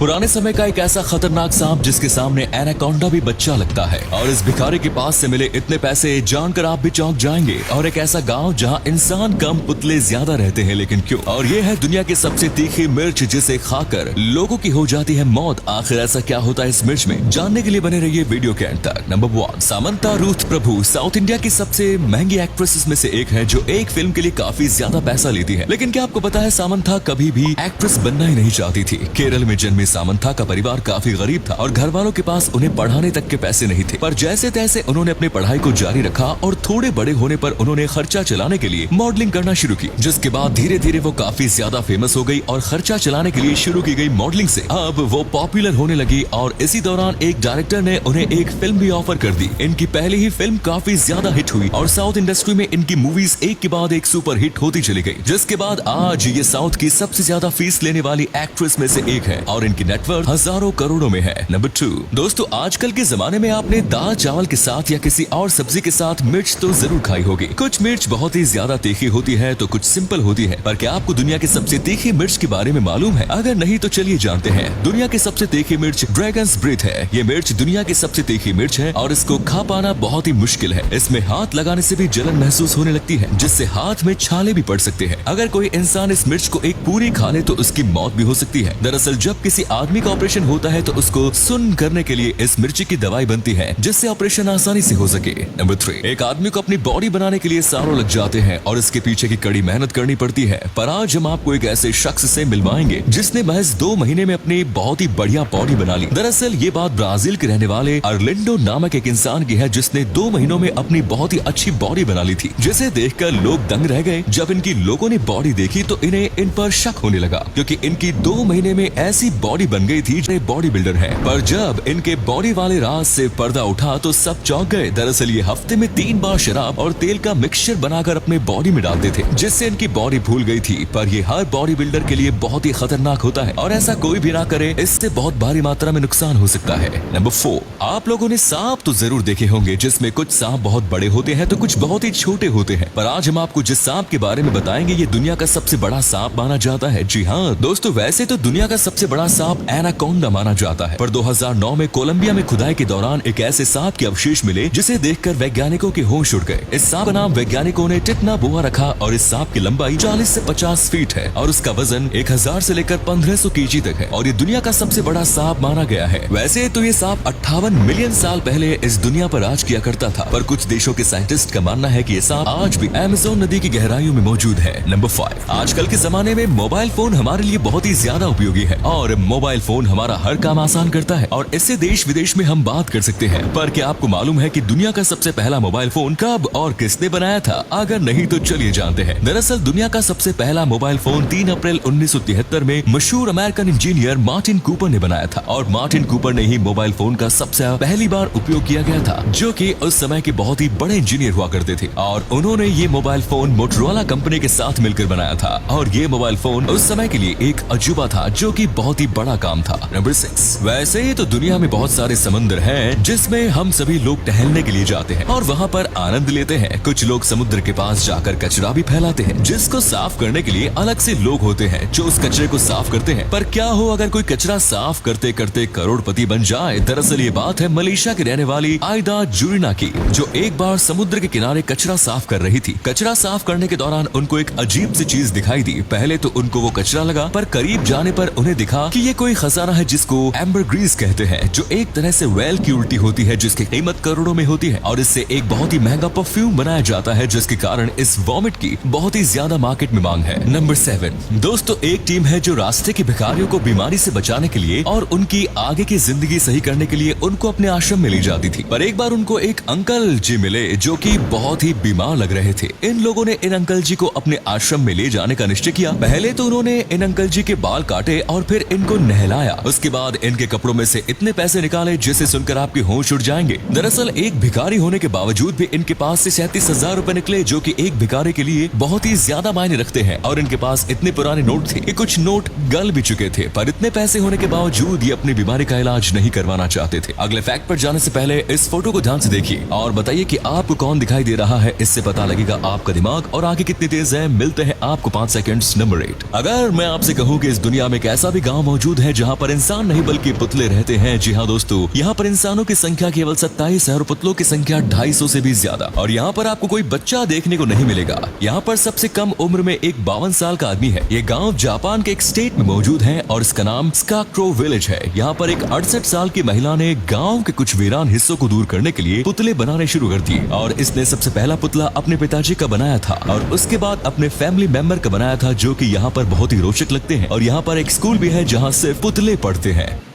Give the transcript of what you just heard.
पुराने समय का एक ऐसा खतरनाक सांप जिसके सामने एनाकोंडा भी बच्चा लगता है। और इस भिखारी के पास से मिले इतने पैसे जानकर आप भी चौंक जाएंगे। और एक ऐसा गांव जहां इंसान कम पुतले ज्यादा रहते हैं, लेकिन क्यों? और ये है दुनिया की सबसे तीखी मिर्च जिसे खाकर लोगों की हो जाती है मौत। आखिर ऐसा क्या होता है इस मिर्च में? जानने के लिए बने रहिए वीडियो के अंत तक। नंबर 1, सामंथा रूथ प्रभु साउथ इंडिया की सबसे महंगी एक्ट्रेसेस में से एक है जो एक फिल्म के लिए काफी ज्यादा पैसा लेती है। लेकिन क्या आपको पता है सामंथा कभी भी एक्ट्रेस बनना ही नहीं चाहती थी। केरल में जन्मी सामंथा का परिवार काफी गरीब था और घर वालों के पास उन्हें पढ़ाने तक के पैसे नहीं थे। पर जैसे तैसे उन्होंने अपनी पढ़ाई को जारी रखा और थोड़े बड़े होने पर उन्होंने खर्चा चलाने के लिए मॉडलिंग करना शुरू की, जिसके बाद धीरे धीरे वो काफी ज्यादा फेमस हो गई और खर्चा चलाने के लिए शुरू की गई मॉडलिंग से अब वो पॉपुलर होने लगी। और इसी दौरान एक डायरेक्टर ने उन्हें एक फिल्म भी ऑफर कर दी। इनकी पहली ही फिल्म काफी ज्यादा हिट हुई और साउथ इंडस्ट्री में इनकी मूवीज एक के बाद एक सुपर हिट होती चली गई, जिसके बाद आज ये साउथ की सबसे ज्यादा फीस लेने वाली एक्ट्रेस में से एक है और इनकी नेटवर्थ हजारों करोड़ों में है। नंबर 2, दोस्तों आजकल के जमाने में आपने दाल चावल के साथ या किसी और सब्जी के साथ मिर्च तो जरूर खाई होगी। कुछ मिर्च बहुत ही ज्यादा तीखी होती है तो कुछ सिंपल होती है। पर क्या आपको दुनिया की सबसे तीखी मिर्च के बारे में मालूम है? अगर नहीं तो चलिए जानते हैं। दुनिया की सबसे तीखी मिर्च ड्रैगन्स ब्रेथ है। ये मिर्च दुनिया की सबसे तीखी मिर्च है और इसको खा पाना बहुत ही मुश्किल है। इसमें हाथ लगाने से भी जलन महसूस होने लगती है, जिससे हाथ में छाले भी पड़ सकते हैं। अगर कोई इंसान इस मिर्च को एक पूरी खा ले तो उसकी मौत भी हो सकती है। दरअसल जब किसी आदमी का ऑपरेशन होता है तो उसको सुन्न करने के लिए इस मिर्ची की दवाई बनती है, जिससे ऑपरेशन आसानी से हो सके। नंबर 3, एक आदमी को अपनी बॉडी बनाने के लिए सालों लग जाते हैं और इसके पीछे की कड़ी मेहनत करनी पड़ती है। पर आज हम आपको एक ऐसे शख्स से मिलवाएंगे जिसने महज 2 महीने में अपनी बहुत ही बढ़िया बॉडी बना ली। दरअसल ये बात ब्राजील के रहने वाले अर्लिंडो नामक एक इंसान की है, जिसने 2 महीनों में अपनी बहुत ही अच्छी बॉडी बना ली थी, जिसे देखकर लोग दंग रह गए। जब इनकी लोगों ने बॉडी देखी तो इन्हें इन पर शक होने लगा, क्योंकि इनकी 2 महीने में ऐसी बॉडी बन गई थी जो बॉडी बिल्डर है। पर जब इनके बॉडी वाले राज से पर्दा उठा तो सब चौंक गए। दरअसल ये हफ्ते में 3 बार शराब और तेल का मिक्सचर बनाकर अपने बॉडी में डालते थे, जिससे इनकी बॉडी भूल गई थी। पर ये हर बॉडी बिल्डर के लिए बहुत ही खतरनाक होता है और ऐसा कोई भी ना करे, इससे बहुत भारी मात्रा में नुकसान हो सकता है। नंबर 4, आप लोगों ने सांप तो जरूर देखे होंगे, जिसमें कुछ सांप बहुत बड़े होते हैं तो कुछ बहुत ही छोटे होते हैं। पर आज हम आपको जिस सांप के बारे में बताएंगे ये दुनिया का सबसे बड़ा सांप माना जाता है। जी हाँ दोस्तों, वैसे तो दुनिया का सबसे बड़ा सांप एनाकोंडा माना जाता है, पर 2009 में कोलंबिया में खुदाई के दौरान एक ऐसे सांप के अवशेष मिले जिसे देखकर वैज्ञानिकों के होश उड़ गए। इस सांप का नाम वैज्ञानिकों ने टिटना बोआ रखा और इस सांप की लंबाई 40 से 50 फीट है और उसका वजन 1000 से लेकर 1500 केजी तक है और ये दुनिया का सबसे बड़ा सांप माना गया है। वैसे तो ये सांप 58 मिलियन साल पहले इस दुनिया पर राज किया करता था, पर कुछ देशों के साइंटिस्ट का मानना है कि ये सांप आज भी अमेज़न नदी की गहराइयों में मौजूद है। नंबर 5, आजकल के जमाने में मोबाइल फोन हमारे लिए बहुत ही ज्यादा उपयोगी है और मोबाइल फोन हमारा हर काम आसान करता है और इससे देश विदेश में हम बात कर सकते हैं। पर क्या आपको मालूम है कि दुनिया का सबसे पहला मोबाइल फोन कब और किसने बनाया था? अगर नहीं तो चलिए जानते हैं। दरअसल दुनिया का सबसे पहला मोबाइल फोन 3 अप्रैल 1973 में मशहूर अमेरिकन इंजीनियर मार्टिन कूपर ने बनाया था और मार्टिन कूपर ने ही मोबाइल फोन का सबसे पहली बार उपयोग किया गया था, जो कि उस समय के बहुत ही बड़े इंजीनियर हुआ करते थे और उन्होंने ये मोबाइल फोन मोटरोला कंपनी के साथ मिलकर बनाया था और ये मोबाइल फोन उस समय के लिए एक अजूबा था, जो कि बहुत ही बड़ा काम था। नंबर 6, वैसे ही तो दुनिया में बहुत सारे समुद्र हैं जिसमें हम सभी लोग टहलने के लिए जाते हैं और वहाँ पर आनंद लेते हैं। कुछ लोग समुद्र के पास जाकर कचरा भी फैलाते हैं, जिसको साफ करने के लिए अलग से लोग होते हैं जो उस कचरे को साफ करते हैं। पर क्या हो अगर कोई कचरा साफ करते करते करोड़पति बन जाए? दरअसल ये बात है मलेशिया की रहने वाली आयदा जुरिना की, जो एक बार समुद्र के किनारे कचरा साफ कर रही थी। कचरा साफ करने के दौरान उनको एक अजीब सी चीज दिखाई दी। पहले तो उनको वो कचरा लगा, पर करीब जाने पर उन्हें दिखा कि ये कोई खजाना है जिसको एम्बरग्रीस कहते हैं, जो एक तरह से वेल की उल्टी होती है, जिसकी कीमत करोड़ों में होती है और इससे एक बहुत ही महंगा परफ्यूम बनाया जाता है, जिसके कारण इस वॉमिट की बहुत ही ज्यादा मार्केट में मांग है। नंबर 7, दोस्तों एक टीम है जो रास्ते के भिखारियों को बीमारी से बचाने के लिए और उनकी आगे की जिंदगी सही करने के लिए उनको अपने आश्रम में ले जाती थी। पर एक बार उनको एक अंकल जी मिले जो कि बहुत ही बीमार लग रहे थे। इन लोगों ने इन अंकल जी को अपने आश्रम में ले जाने का निश्चय किया। पहले तो उन्होंने इन अंकल जी के बाल काटे और फिर इनको नहलाया। उसके बाद इनके कपड़ों में से इतने पैसे निकाले जिसे सुनकर आपके होश उड़ जाएंगे। दरअसल एक भिखारी होने के बावजूद भी इनके पास से 37,000 रुपए निकले, जो कि एक भिखारी के लिए बहुत ही ज्यादा मायने रखते हैं। और इनके पास इतने पुराने नोट थे कि कुछ नोट गल भी चुके थे, पर इतने पैसे होने के बावजूद ये अपनी बीमारी का इलाज नहीं करवाना चाहते थे। अगले फैक्ट पर जाने से पहले इस फोटो को ध्यान से देखिए और बताइए कि आपको कौन दिखाई दे रहा है। इससे पता लगेगा आपका दिमाग और आगे कितनी तेज है। मिलते हैं आपको 5 सेकंड्स। नंबर 8, अगर मैं आपसे कहूँ कि इस दुनिया में एक ऐसा भी गाँव मौजूद मौजूद है जहाँ पर इंसान नहीं बल्कि पुतले रहते हैं। जी हाँ दोस्तों, यहाँ पर इंसानों की संख्या केवल 27 है और पुतलों की संख्या 250 से भी ज्यादा। और यहाँ पर आपको कोई बच्चा देखने को नहीं मिलेगा। यहाँ पर सबसे कम उम्र में एक 52 साल का आदमी है। ये गाँव जापान के एक स्टेट में मौजूद है और इसका नाम स्काक्रो विलेज है। यहाँ पर एक 68 साल की महिला ने गाँव के कुछ वीरान हिस्सों को दूर करने के लिए पुतले बनाने शुरू कर दिए और इसने सबसे पहला पुतला अपने पिताजी का बनाया था और उसके बाद अपने फैमिली मेंबर का बनाया था, जो कि यहाँ पर बहुत ही रोचक लगते हैं। और यहाँ पर एक स्कूल भी है जहाँ सिर्फ पुतले पढ़ते हैं।